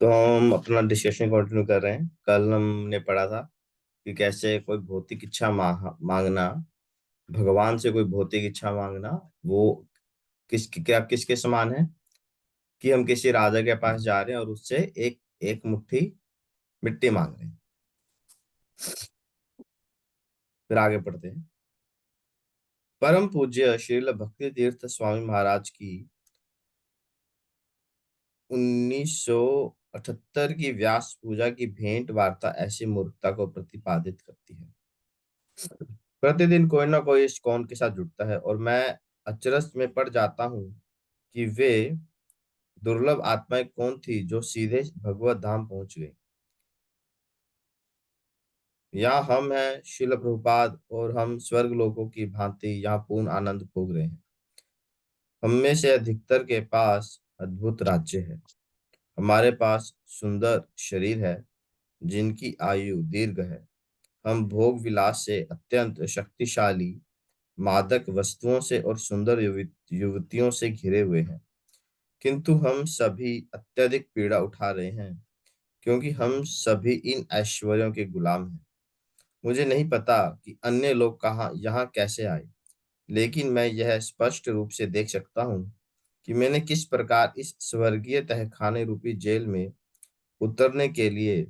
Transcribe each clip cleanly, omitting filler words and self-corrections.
तो हम अपना डिस्कशन कंटिन्यू कर रहे हैं। कल हमने पढ़ा था कि कैसे कोई भौतिक इच्छा मांगना, भगवान से कोई भौतिक इच्छा मांगना, वो किसके समान है कि हम किसी राजा के पास जा रहे हैं और उससे एक एक मुट्ठी मिट्टी मांग रहे हैं। फिर आगे पढ़ते हैं। परम पूज्य श्रील भक्ति तीर्थ स्वामी महाराज की 1978 की व्यास पूजा की भेंट वार्ता ऐसी मूर्खता को प्रतिपादित करती है। प्रतिदिन कोई ना कोई इस कौन के साथ जुड़ता है और मैं अचरज में पड़ जाता हूँ कि वे दुर्लभ आत्माएं कौन थी जो सीधे भगवत धाम पहुंच गई। यहाँ हम हैं शिल प्रभुपाद और हम स्वर्ग लोगों की भांति यहाँ पूर्ण आनंद भोग रहे हैं। हम में से अधिकतर के पास अद्भुत राज्य है। हमारे पास सुंदर शरीर है जिनकी आयु दीर्घ है। हम भोग विलास से अत्यंत शक्तिशाली, मादक वस्तुओं से और सुंदर युवतियों से घिरे हुए हैं। किंतु हम सभी अत्यधिक पीड़ा उठा रहे हैं क्योंकि हम सभी इन ऐश्वर्यों के गुलाम हैं। मुझे नहीं पता कि अन्य लोग कहाँ यहाँ कैसे आए, लेकिन मैं यह स्पष्ट रूप से देख सकता हूँ कि मैंने किस प्रकार इस स्वर्गीय तहखाने रूपी जेल में उतरने के लिए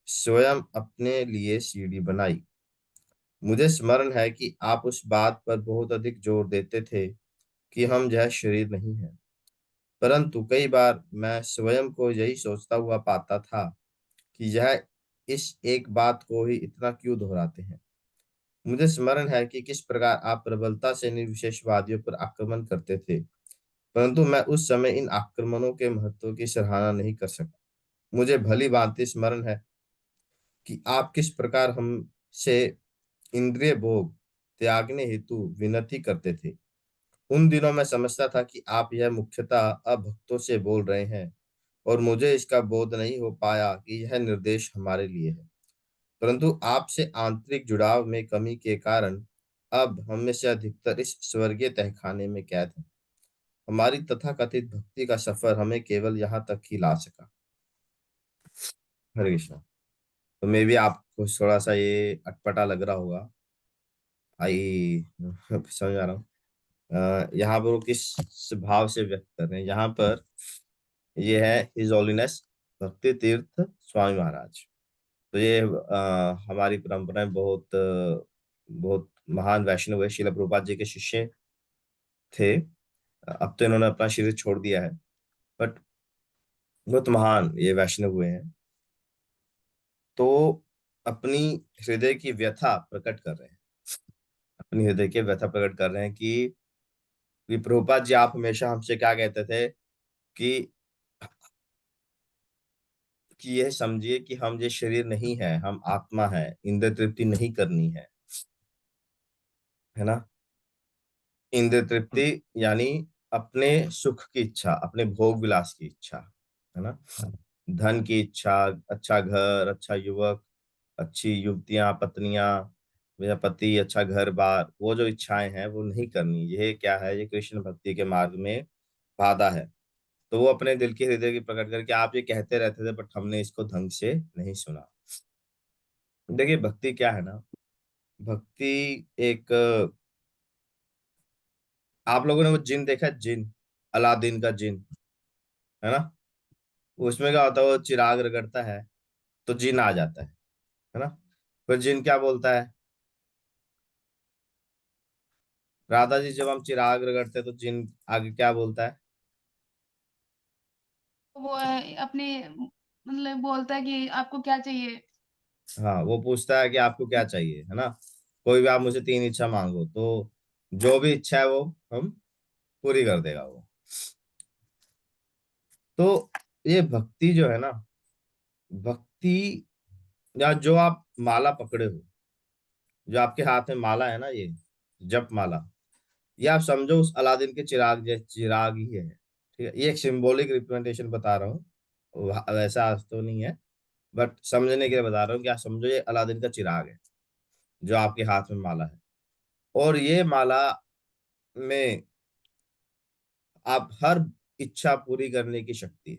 स्वयं अपने लिए सीढ़ी बनाई। मुझे स्मरण है कि आप उस बात पर बहुत अधिक जोर देते थे कि हम यह शरीर नहीं है, परंतु कई बार मैं स्वयं को यही सोचता हुआ पाता था कि यह इस एक बात को ही इतना क्यों दोहराते हैं। मुझे स्मरण है कि किस प्रकार आप प्रबलता से निर्विशेषवादियों पर आक्रमण करते थे, परंतु मैं उस समय इन आक्रमणों के महत्व की सराहना नहीं कर सका। मुझे भली भांति स्मरण है कि आप किस प्रकार हमसे इंद्रिय भोग त्यागने हेतु विनती करते थे। उन दिनों मैं समझता था कि आप यह मुख्यतः अभक्तों से बोल रहे हैं और मुझे इसका बोध नहीं हो पाया कि यह निर्देश हमारे लिए है। परंतु आपसे आंतरिक जुड़ाव में कमी के कारण अब हम में से अधिकतर इस स्वर्गीय तहखाने में कैद हैं। हमारी तथाकथित भक्ति का सफर हमें केवल यहाँ तक ही ला सका। हरे कृष्णा। तो मे भी आपको थोड़ा सा ये अटपटा लग रहा होगा। आई समझ आ रहा हूँ। यहाँ पर वो किस भाव से व्यक्त कर रहे हैं। यहाँ पर ये है हिज होलीनेस भक्ति तीर्थ स्वामी महाराज। तो ये हमारी परंपरा में बहुत महान वैष्णव है, शिला प्रभुपाद जी के शिष्य थे। अब तो इन्होंने अपना शरीर छोड़ दिया है, बट बहुत महान ये वैष्णव हुए हैं। तो अपनी हृदय की व्यथा प्रकट कर रहे हैं। अपनी हृदय की व्यथा प्रकट कर रहे हैं कि प्रभुपाद जी आप हमेशा हमसे क्या कहते थे कि यह समझिए कि हम ये शरीर नहीं है, हम आत्मा है, इंद्र तृप्ति नहीं करनी है ना। इंद्र तृप्ति यानी अपने सुख की इच्छा, अपने भोग विलास की इच्छा, है ना। धन की इच्छा, अच्छा घर, अच्छा युवक, अच्छी युवतियां, पत्नियां, मेरा पति, अच्छा घर बार, वो जो इच्छाएं हैं वो नहीं करनी। ये क्या है, ये कृष्ण भक्ति के मार्ग में बाधा है। तो वो अपने दिल की हृदय की प्रकट करके आप ये कहते रहते थे, बट हमने इसको ढंग से नहीं सुना। देखिए भक्ति क्या है ना। भक्ति एक, आप लोगों ने वो जिन देखा है, जिन, अलादीन का जिन, है ना। उसमें क्या होता है, वो चिराग रगड़ता है तो जिन आ जाता है ना। फिर जिन क्या बोलता है, राधा जी जब हम चिराग रगड़ते हैं तो जिन आगे क्या बोलता है। वो अपने मतलब बोलता है कि आपको क्या चाहिए। हाँ, वो पूछता है कि आपको क्या चाहिए, है ना। कोई भी आप मुझे 3 इच्छा मांगो तो जो भी इच्छा है वो हम पूरी कर देगा वो। तो ये भक्ति जो है ना, भक्ति, या जो आप माला पकड़े हो, जो आपके हाथ में माला है ना, ये जप माला, ये आप समझो उस अलादीन के चिराग जैसे चिराग ही है। ठीक है, ये एक सिंबॉलिक रिप्रेजेंटेशन बता रहा हूँ, वैसा आज तो नहीं है, बट समझने के लिए बता रहा हूँ कि आप समझो ये अलादीन का चिराग है जो आपके हाथ में माला है। और ये माला में आप हर इच्छा पूरी करने की शक्ति है।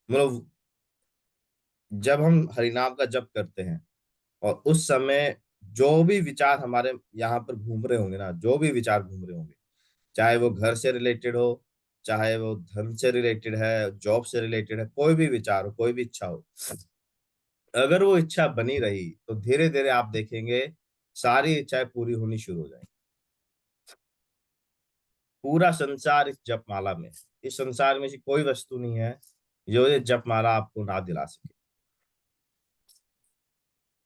मतलब जब हम हरिनाम का जप करते हैं और उस समय जो भी विचार हमारे यहाँ पर घूम रहे होंगे ना, जो भी विचार घूम रहे होंगे, चाहे वो घर से रिलेटेड हो, चाहे वो धन से रिलेटेड है, जॉब से रिलेटेड है, कोई भी विचार हो, कोई भी इच्छा हो, अगर वो इच्छा बनी रही तो धीरे धीरे आप देखेंगे सारी इच्छाएं पूरी होनी शुरू हो जाएंगी। पूरा संसार इस जप माला में है। इस संसार में ऐसी कोई वस्तु नहीं है जो ये जप माला आपको ना दिला सके।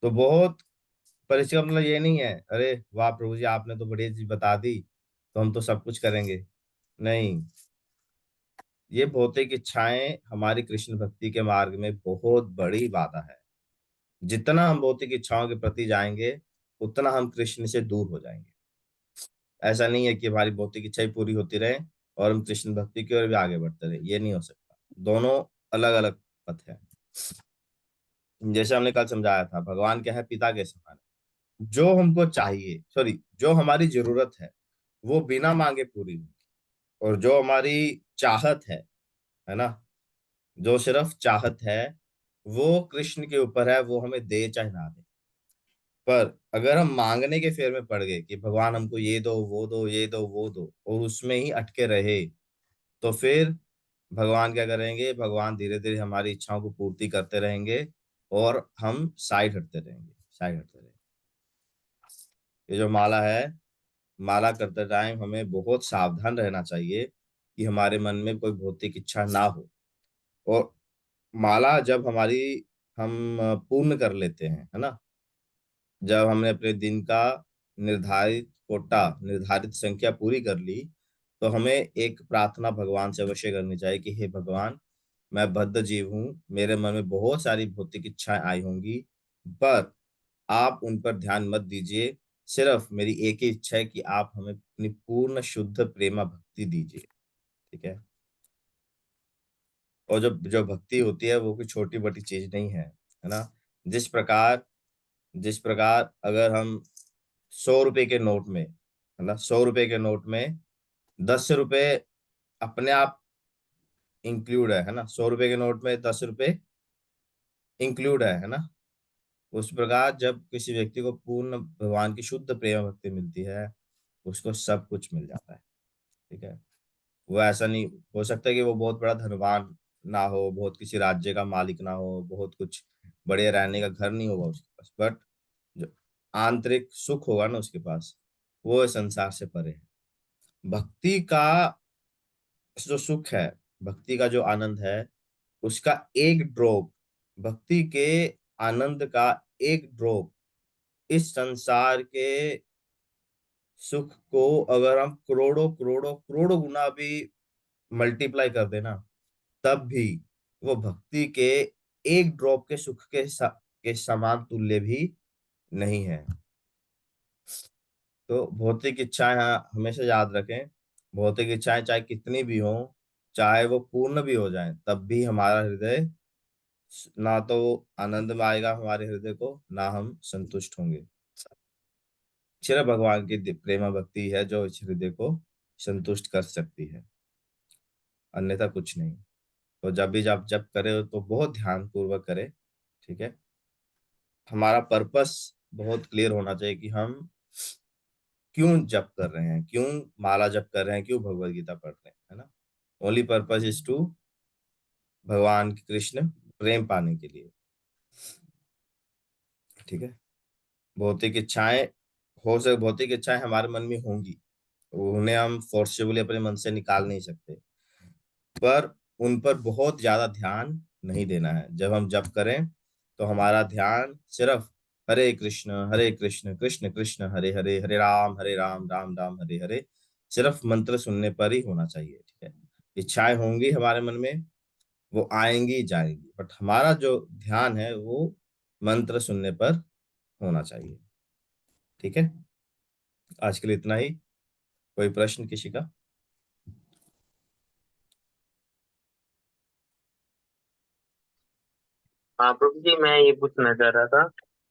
तो बहुत, पर इसका मतलब ये नहीं है अरे वाह प्रभु जी आपने तो बढ़िया चीज बता दी तो हम तो सब कुछ करेंगे। नहीं, ये भौतिक इच्छाएं हमारी कृष्ण भक्ति के मार्ग में बहुत बड़ी बाधा है। जितना हम भौतिक इच्छाओं के प्रति जाएंगे उतना हम कृष्ण से दूर हो जाएंगे। ऐसा नहीं है कि हमारी भौतिक इच्छाएं पूरी होती रहे और हम कृष्ण भक्ति की ओर भी आगे बढ़ते रहे, ये नहीं हो सकता। दोनों अलग अलग पथ है। जैसे हमने कल समझाया था, भगवान क्या है, पिता के समान है। जो हमको चाहिए, सॉरी, जो हमारी जरूरत है वो बिना मांगे पूरी होगी। और जो हमारी चाहत है ना, जो सिर्फ चाहत है, वो कृष्ण के ऊपर है, वो हमें दे चाहे ना दे। पर अगर हम मांगने के फेर में पड़ गए कि भगवान हमको ये दो वो दो ये दो वो दो, और उसमें ही अटके रहे, तो फिर भगवान क्या करेंगे, भगवान धीरे धीरे हमारी इच्छाओं को पूर्ति करते रहेंगे और हम साइड हटते रहेंगे, साइड हटते रहेंगे। ये जो माला है, माला करते टाइम हमें बहुत सावधान रहना चाहिए कि हमारे मन में कोई भौतिक इच्छा ना हो। और माला जब हमारी हम पूर्ण कर लेते हैं, है ना, जब हमने अपने दिन का निर्धारित कोटा, निर्धारित संख्या पूरी कर ली, तो हमें एक प्रार्थना भगवान से अवश्य करनी चाहिए कि हे भगवान, मैं बद्ध जीव हूँ, मेरे मन में बहुत सारी भौतिक इच्छाएं आई होंगी, पर आप उन पर ध्यान मत दीजिए। सिर्फ मेरी एक ही इच्छा है कि आप हमें अपनी पूर्ण शुद्ध प्रेमा भक्ति दीजिए। ठीक है। और जो जो भक्ति होती है वो कोई छोटी बड़ी चीज नहीं है ना। जिस प्रकार, जिस प्रकार अगर हम 100 रुपए के नोट में, है ना, 100 रुपए के नोट में 10 रुपए अपने आप इंक्लूड है ना, 100 रुपए के नोट में 10 रुपए इंक्लूड है ना। उस प्रकार जब किसी व्यक्ति को पूर्ण भगवान की शुद्ध प्रेम भक्ति मिलती है, उसको सब कुछ मिल जाता है। ठीक है। वो ऐसा नहीं हो सकता कि वो बहुत बड़ा धनवान ना हो, बहुत किसी राज्य का मालिक ना हो, बहुत कुछ बढ़िया रहने का घर नहीं होगा उसके पास, बट जो आंतरिक सुख होगा ना उसके पास, वो इस संसार से परे है। भक्ति का जो सुख है, भक्ति का जो आनंद है, उसका एक ड्रॉप, भक्ति के आनंद का एक ड्रॉप इस संसार के सुख को अगर हम करोड़ों करोड़ों करोड़ों गुना भी मल्टीप्लाई कर देना, तब भी वो भक्ति के एक ड्रॉप के सुख के समान तुल्य भी नहीं है। तो भौतिक इच्छाएं, हाँ, हमेशा याद रखें, भौतिक इच्छाएं चाहे कितनी भी हो, चाहे वो पूर्ण भी हो जाएं, तब भी हमारा हृदय ना तो आनंद में आएगा हमारे हृदय को, ना हम संतुष्ट होंगे। सिर्फ भगवान की प्रेमा भक्ति है जो इस हृदय को संतुष्ट कर सकती है, अन्यथा कुछ नहीं। तो जब भी जब करे तो बहुत ध्यान पूर्वक करे। ठीक है। हमारा पर्पस बहुत क्लियर होना चाहिए कि हम क्यों जप कर रहे हैं, क्यों माला जप कर रहे हैं, क्यों भगवत गीता पढ़ रहे हैं, है ना। ओनली पर्पस इज टू भगवान कृष्ण प्रेम पाने के लिए। ठीक है। भौतिक इच्छाएं, हो सके भौतिक इच्छाएं हमारे मन में होंगी, उन्हें हम फोर्सेबली अपने मन से निकाल नहीं सकते, पर उन पर बहुत ज्यादा ध्यान नहीं देना है। जब हम जप करें तो हमारा ध्यान सिर्फ हरे कृष्ण कृष्ण कृष्ण हरे हरे, हरे राम राम राम हरे हरे, सिर्फ मंत्र सुनने पर ही होना चाहिए। ठीक है। इच्छाएं होंगी हमारे मन में, वो आएंगी जाएंगी, बट हमारा जो ध्यान है वो मंत्र सुनने पर होना चाहिए। ठीक है। आज के लिए इतना ही। कोई प्रश्न किसी का? हाँ प्रभु जी, मैं ये पूछना चाह रहा था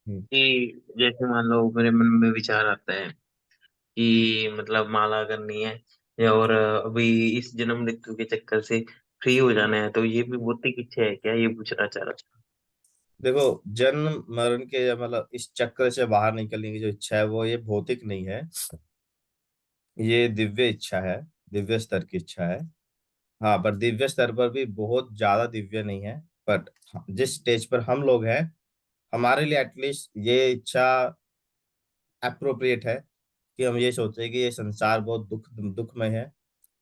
हम्म। कि जैसे मान लो मेरे मन में विचार आता है कि मतलब माला करनी है, या और अभी इस जन्म मृत्यु के चक्कर से फ्री हो जाना है, तो ये भी भौतिक इच्छा है क्या, ये पूछना चाह रहा था। देखो, जन्म मरण के मतलब इस चक्र से बाहर निकलने की जो इच्छा है वो ये भौतिक नहीं है, ये दिव्य इच्छा है, दिव्य स्तर की इच्छा है। हाँ, पर दिव्य स्तर पर भी बहुत ज्यादा दिव्य नहीं है। बट जिस स्टेज पर हम लोग हैं, हमारे लिए एटलीस्ट ये इच्छा अप्रोप्रिएट है कि हम ये सोचते हैं कि ये संसार बहुत दुखमय है,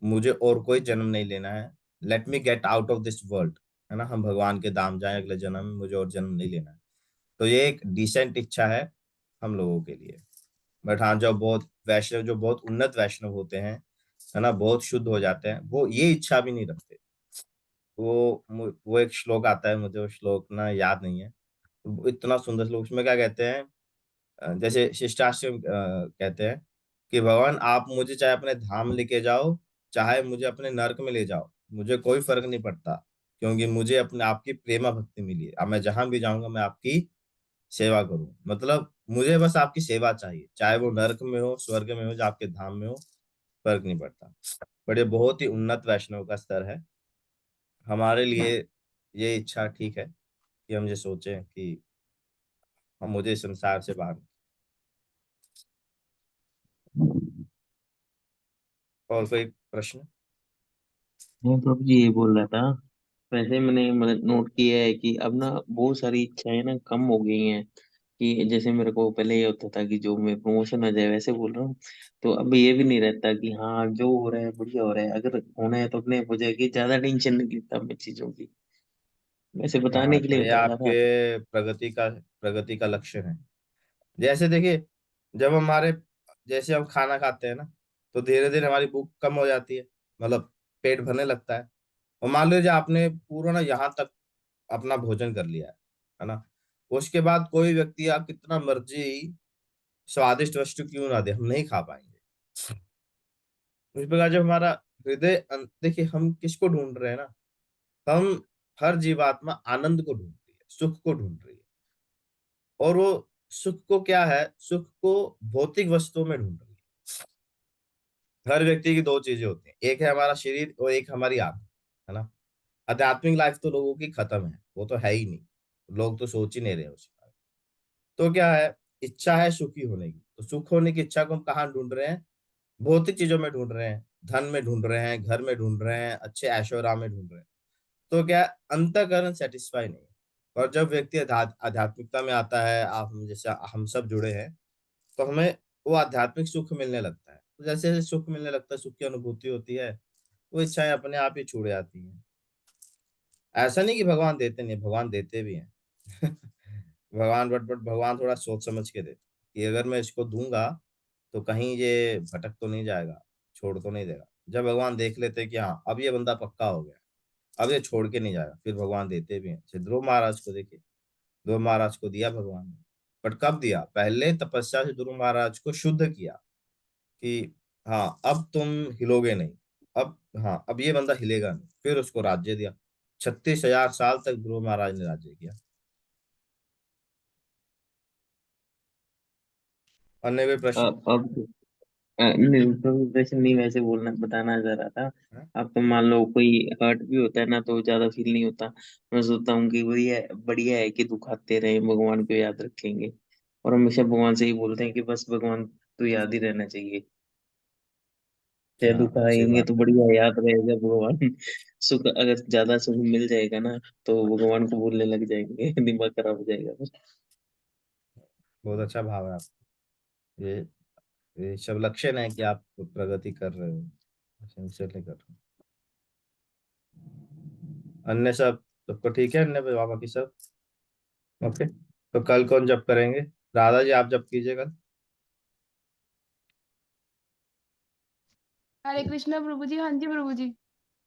मुझे और कोई जन्म नहीं लेना है। Let me get out of this world, है ना, हम भगवान के धाम जाएं अगले जन्म में, मुझे और जन्म नहीं लेना है। तो ये एक डिसेंट इच्छा है हम लोगों के लिए। बट हाँ, जो बहुत वैष्णव, जो बहुत उन्नत वैष्णव होते हैं, है ना, बहुत शुद्ध हो जाते हैं, वो ये इच्छा भी नहीं रखते। वो एक श्लोक आता है, मुझे वो श्लोक ना याद नहीं है। वो इतना सुंदर श्लोक, उसमें क्या कहते हैं, जैसे शिष्टाश्रम कहते हैं कि भगवान आप मुझे चाहे अपने धाम लेके जाओ, चाहे मुझे अपने नरक में ले जाओ, मुझे कोई फर्क नहीं पड़ता, क्योंकि मुझे अपने आपकी प्रेमा भक्ति मिली है। अब मैं जहां भी जाऊंगा मैं आपकी सेवा करूं, मतलब मुझे बस आपकी सेवा चाहिए, चाहे वो नरक में हो, स्वर्ग में हो, या आपके धाम में हो, फर्क नहीं पड़ता। बट ये बहुत ही उन्नत वैष्णव का स्तर है। हमारे लिए ये इच्छा ठीक है कि हम ये सोचें कि हम मुझे इस संसार से बाहर। और कोई प्रश्न? मैं प्रभु जी ये बोल रहा था, वैसे मैंने मतलब नोट किया है कि अब ना बहुत सारी इच्छाएं ना कम हो गई हैं। कि जैसे मेरे को पहले ये होता था कि जो मैं प्रमोशन आ जाए, वैसे बोल रहा हूँ। तो अब ये भी नहीं रहता कि हाँ जो हो रहा है बढ़िया हो रहा है, अगर होना है तो अपने हो जाएगी, ज्यादा टेंशन नहीं लेता मैं चीजों की। वैसे हाँ, बताने के तो लिए ये बता रहा था। आपके प्रगति का लक्षण है। जैसे देखिए, जब हमारे जैसे हम खाना खाते हैं ना, तो धीरे धीरे हमारी भूख कम हो जाती है, मतलब पेट भरने लगता है। और मान लीजिए आपने पूरा ना यहाँ तक अपना भोजन कर लिया है ना, उसके बाद कोई व्यक्ति आप कितना मर्जी स्वादिष्ट वस्तु क्यों ना दे, हम नहीं खा पाएंगे। इस प्रकार जब हमारा हृदय देखिए, हम किसको ढूंढ रहे हैं ना, हम हर जीवात्मा आनंद को ढूंढ रही है, सुख को ढूंढ रही है। और वो सुख को क्या है, सुख को भौतिक वस्तुओं में ढूंढ रही है। हर व्यक्ति की दो चीजें होती हैं, एक है हमारा शरीर और एक हमारी आत्मा, है ना। आध्यात्मिक लाइफ तो लोगों की खत्म है, वो तो है ही नहीं, लोग तो सोच ही नहीं रहे उसके बारे में। तो क्या है, इच्छा है सुखी होने की, तो सुख होने की इच्छा को हम कहाँ ढूंढ रहे हैं, भौतिक चीजों में ढूंढ रहे हैं, धन में ढूंढ रहे हैं, घर में ढूंढ रहे हैं, अच्छे ऐशो आराम में ढूंढ रहे हैं। तो क्या है, अंतःकरण सेटिस्फाई नहीं है। और जब व्यक्ति आध्यात्मिकता में आता है, आप हम जैसे हम सब जुड़े हैं, तो हमें वो आध्यात्मिक सुख मिलने लगता है। तो जैसे जैसे सुख मिलने लगता है, सुख की अनुभूति होती है, वो इच्छाएं अपने आप ही छूट जाती हैं। ऐसा नहीं कि भगवान देते नहीं, भगवान देते भी हैं। बट भगवान थोड़ा सोच समझ के देते कि अगर मैं इसको दूंगा तो कहीं ये भटक तो नहीं जाएगा, छोड़ तो नहीं देगा। जब भगवान देख लेते हैं कि हाँ अब ये बंदा पक्का हो गया, अब ये छोड़ के नहीं जाएगा, फिर भगवान देते भी हैं। जैसे ध्रुव महाराज को देखिए, ध्रुव महाराज को दिया भगवान ने। बट कब दिया, पहले तपस्या से ध्रुव महाराज को शुद्ध किया कि हाँ अब तुम हिलोगे नहीं, अब हाँ अब ये बंदा हिलेगा नहीं, फिर उसको राज्य दिया। 36,000 साल तक ध्रुव महाराज ने राज्य किया। अन्य कोई प्रश्न? अब नहीं तो वैसे नहीं, वैसे बोलना बताना चाह रहा था। हाँ? अब तो मान लो कोई हर्ट भी होता है ना, तो ज्यादा फील नहीं होता। मैं सोचता हूँ कि वही है, बढ़िया है कि दुख आते रहे, भगवान को याद रखेंगे। और हमेशा भगवान से ही बोलते हैं कि बस भगवान तो याद ही रहना चाहिए। चाहे हाँ, दुख अच्छी आएंगे बात तो है। बढ़िया याद रहेगा भगवान। सुख अगर ज्यादा सुख मिल जाएगा ना, तो भगवान को भूलने लग जाएंगे। दिमाग खराब हो जाएगा। बहुत अच्छा भाव है आप। ये ये सब लक्षण है कि आप प्रगति कर रहे हो, सिंसियरली कर रहे हो। अन्य सब सबको ठीक है, अन्य बाबा की सब ओके। तो कल कौन जब करेंगे? राधा जी आप जब कीजिएगा। हरे कृष्णा प्रभु जी। हाँ जी प्रभु जी।